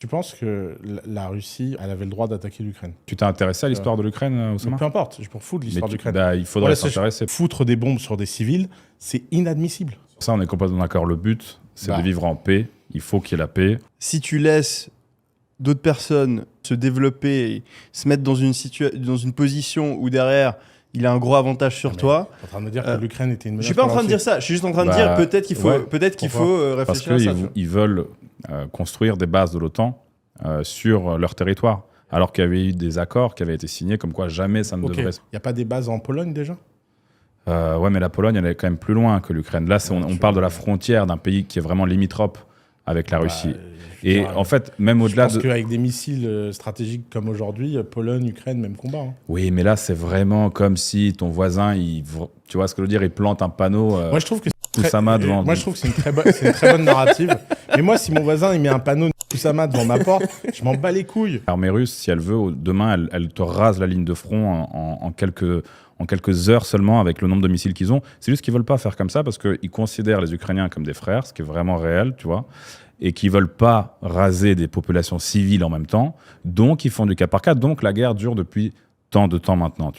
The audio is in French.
Tu penses que la Russie, elle avait le droit d'attaquer l'Ukraine? Tu t'es intéressé à l'histoire de l'Ukraine, Oussama? Peu importe, je m'en fous de l'histoire de l'Ukraine. Bah, il faudrait s'intéresser. Foutre des bombes sur des civils, c'est inadmissible. Sur ça, on est complètement d'accord. Le but, c'est de vivre en paix. Il faut qu'il y ait la paix. Si tu laisses d'autres personnes se développer et se mettre dans une position où derrière, il a un gros avantage sur toi. Tu es en train de me dire que l'Ukraine était une menace. Je suis pas en train de dire ça. Je suis juste en train de dire peut-être qu'il faut, réfléchir à ça. Parce qu'ils veulent construire des bases de l'OTAN sur leur territoire. Alors qu'il y avait eu des accords qui avaient été signés comme quoi jamais ça ne devrait... Il n'y a pas des bases en Pologne déjà? Ouais, mais la Pologne, elle est quand même plus loin que l'Ukraine. Là, on parle de la frontière d'un pays qui est vraiment limitrophe avec la Russie. Et en fait, même au-delà de... Parce qu'avec des missiles stratégiques comme aujourd'hui, Pologne, Ukraine, même combat. Hein. Oui, mais là, c'est vraiment comme si ton voisin, tu vois ce que je veux dire, il plante un panneau... Moi, je trouve que Moi, je trouve que c'est une très bonne narrative. Mais moi, si mon voisin, il met un panneau Oussama devant ma porte, je m'en bats les couilles. L'armée russe, si elle veut, demain, elle te rase la ligne de front en quelques heures seulement avec le nombre de missiles qu'ils ont. C'est juste qu'ils veulent pas faire comme ça parce qu'ils considèrent les Ukrainiens comme des frères, ce qui est vraiment réel, tu vois, et qu'ils veulent pas raser des populations civiles en même temps. Donc, ils font du cas par cas. Donc, la guerre dure depuis tant de temps maintenant, tu vois.